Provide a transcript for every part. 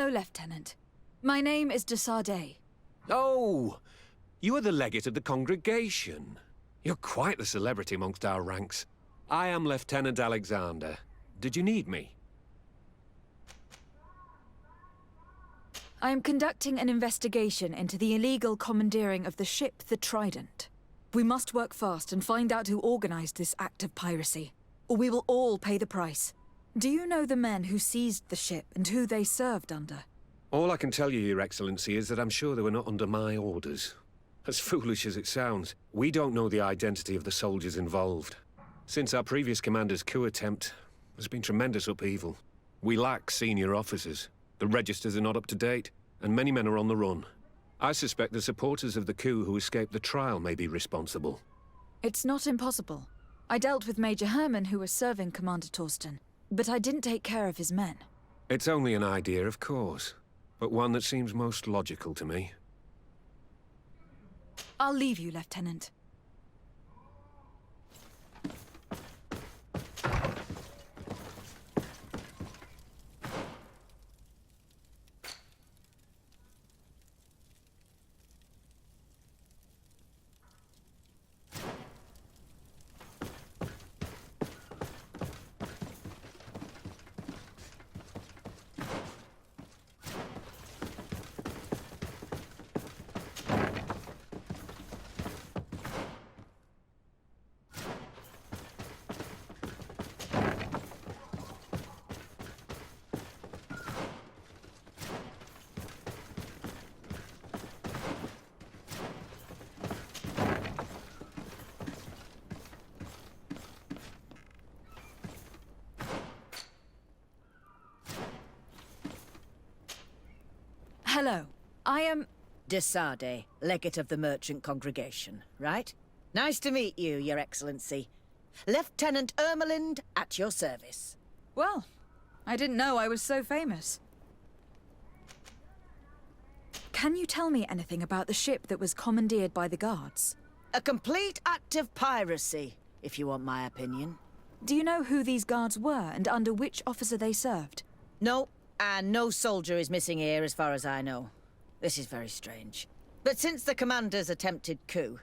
Hello, Lieutenant. My name is Desade. Oh, you are the legate of the congregation. You're quite the celebrity amongst our ranks. I am Lieutenant Alexander. Did you need me? I am conducting an investigation into the illegal commandeering of the ship, the Trident. We must work fast and find out who organized this act of piracy, or we will all pay the price. Do you know the men who seized the ship and who they served under? All I can tell you, Your Excellency, is that I'm sure they were not under my orders. As foolish as it sounds, we don't know the identity of the soldiers involved. Since our previous commander's coup attempt, there's been tremendous upheaval. We lack senior officers. The registers are not up to date, and many men are on the run. I suspect the supporters of the coup who escaped the trial may be responsible. It's not impossible. I dealt with Major Herman, who was serving Commander Torsten, but I didn't take care of his men. It's only an idea, of course, but one that seems most logical to me. I'll leave you, Lieutenant. Hello. I am... Desade, legate of the merchant congregation, right? Nice to meet you, Your Excellency. Lieutenant Ermelind, at your service. Well, I didn't know I was so famous. Can you tell me anything about the ship that was commandeered by the guards? A complete act of piracy, if you want my opinion. Do you know who these guards were and under which officer they served? No, and no soldier is missing here as far as I know. This is very strange. But since the commander's attempted coup,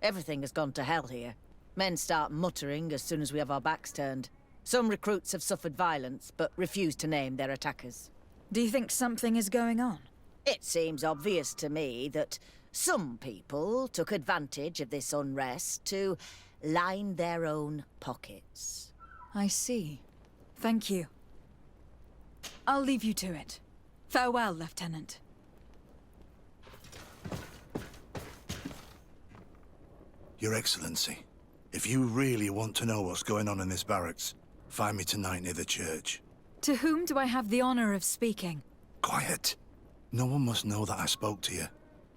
everything has gone to hell here. Men start muttering as soon as we have our backs turned. Some recruits have suffered violence, but refuse to name their attackers. Do you think something is going on? It seems obvious to me that some people took advantage of this unrest to line their own pockets. I see. Thank you. I'll leave you to it. Farewell, Lieutenant. Your Excellency, if you really want to know what's going on in this barracks, find me tonight near the church. To whom do I have the honor of speaking? Quiet. No one must know that I spoke to you.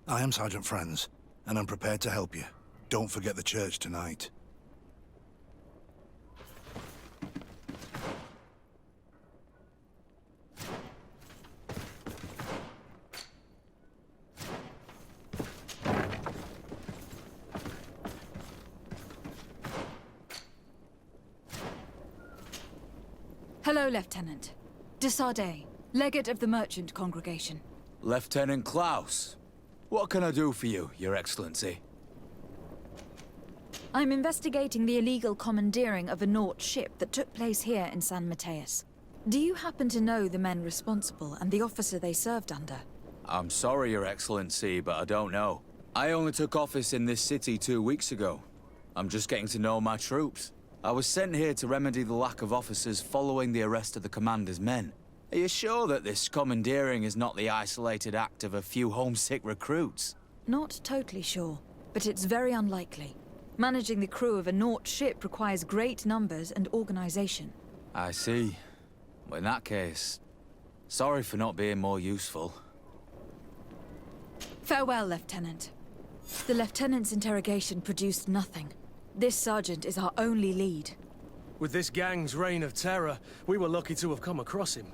I am Sergeant Franz, and I'm prepared to help you. Don't forget the church tonight. Hello, Lieutenant. Desade, legate of the merchant congregation. Lieutenant Klaus. What can I do for you, Your Excellency? I'm investigating the illegal commandeering of a Naut ship that took place here in San Mateus. Do you happen to know the men responsible and the officer they served under? I'm sorry, Your Excellency, but I don't know. I only took office in this city 2 weeks ago. I'm just getting to know my troops. I was sent here to remedy the lack of officers following the arrest of the commander's men. Are you sure that this commandeering is not the isolated act of a few homesick recruits? Not totally sure, but it's very unlikely. Managing the crew of a Naut ship requires great numbers and organization. I see. Well, in that case, sorry for not being more useful. Farewell, Lieutenant. The Lieutenant's interrogation produced nothing. This sergeant is our only lead. With this gang's reign of terror, we were lucky to have come across him.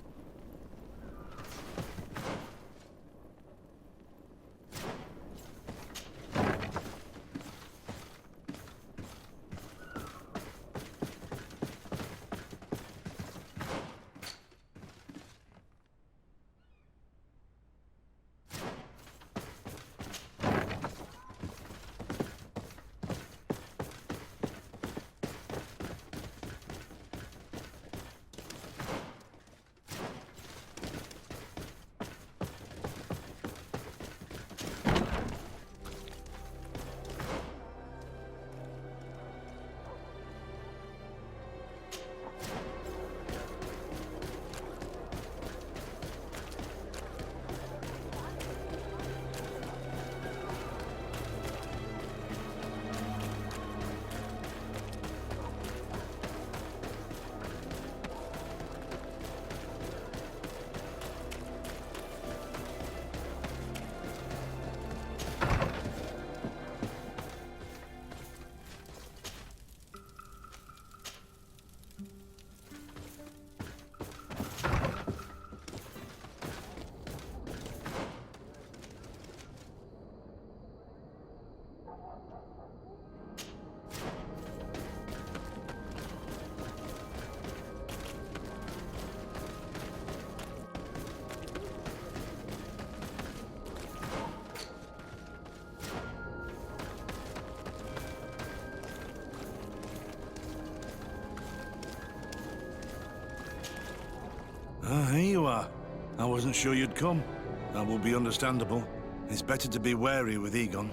Ah, here you are. I wasn't sure you'd come. That will be understandable. It's better to be wary with Egon.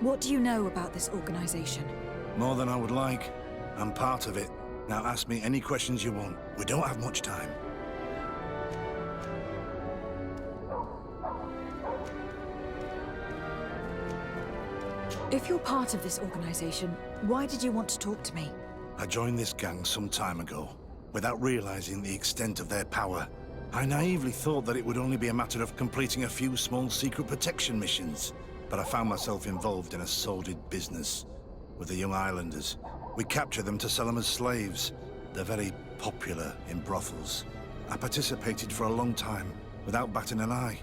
What do you know about this organization? More than I would like. I'm part of it. Now ask me any questions you want. We don't have much time. If you're part of this organization, why did you want to talk to me? I joined this gang some time ago, without realizing the extent of their power. I naively thought that it would only be a matter of completing a few small secret protection missions, but I found myself involved in a sordid business with the young islanders. We capture them to sell them as slaves. They're very popular in brothels. I participated for a long time, without batting an eye,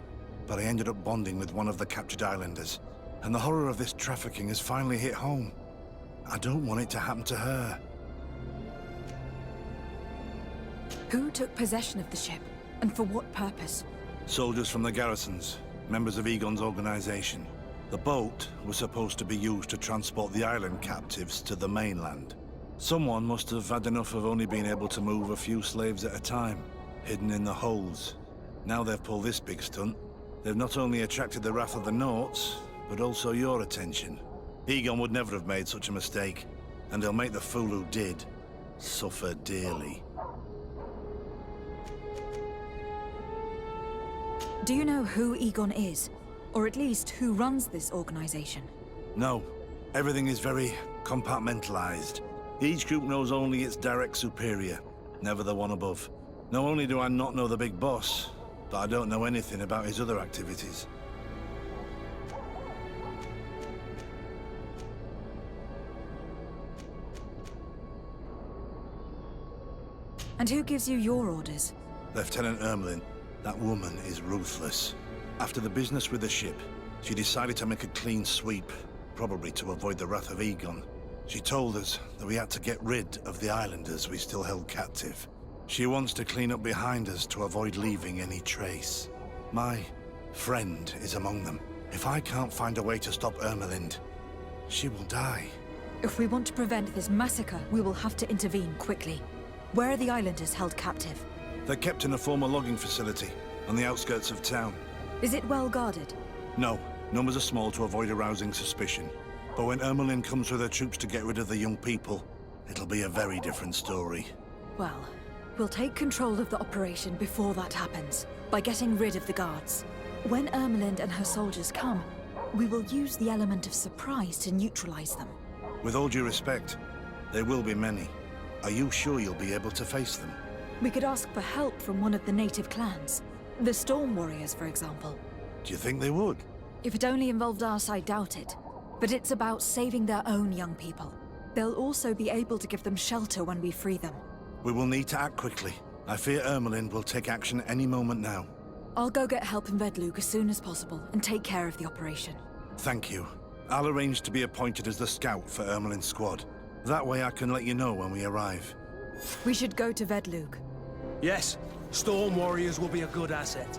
but I ended up bonding with one of the captured islanders, and the horror of this trafficking has finally hit home. I don't want it to happen to her. Who took possession of the ship, and for what purpose? Soldiers from the garrisons, members of Egon's organization. The boat was supposed to be used to transport the island captives to the mainland. Someone must have had enough of only being able to move a few slaves at a time, hidden in the holds. Now they've pulled this big stunt. They've not only attracted the wrath of the Nauts, but also your attention. Egon would never have made such a mistake, and he'll make the fool who did suffer dearly. Do you know who Egon is? Or at least who runs this organization? No. Everything is very compartmentalized. Each group knows only its direct superior, never the one above. Not only do I not know the big boss, but I don't know anything about his other activities. And who gives you your orders? Lieutenant Ermelin. That woman is ruthless. After the business with the ship, she decided to make a clean sweep, probably to avoid the wrath of Egon. She told us that we had to get rid of the islanders we still held captive. She wants to clean up behind us to avoid leaving any trace. My friend is among them. If I can't find a way to stop Ermelind, she will die. If we want to prevent this massacre, we will have to intervene quickly. Where are the islanders held captive? They're kept in a former logging facility on the outskirts of town. Is it well guarded? No, numbers are small to avoid arousing suspicion. But when Ermelin comes with her troops to get rid of the young people, it'll be a very different story. Well, we'll take control of the operation before that happens, by getting rid of the guards. When Ermelind and her soldiers come, we will use the element of surprise to neutralize them. With all due respect, there will be many. Are you sure you'll be able to face them? We could ask for help from one of the native clans. The Storm Warriors, for example. Do you think they would? If it only involved us, I doubt it. But it's about saving their own young people. They'll also be able to give them shelter when we free them. We will need to act quickly. I fear Ermelin will take action any moment now. I'll go get help in Vedlug as soon as possible and take care of the operation. Thank you. I'll arrange to be appointed as the scout for Ermelin's squad. That way I can let you know when we arrive. We should go to Vedlug. Yes, Storm Warriors will be a good asset.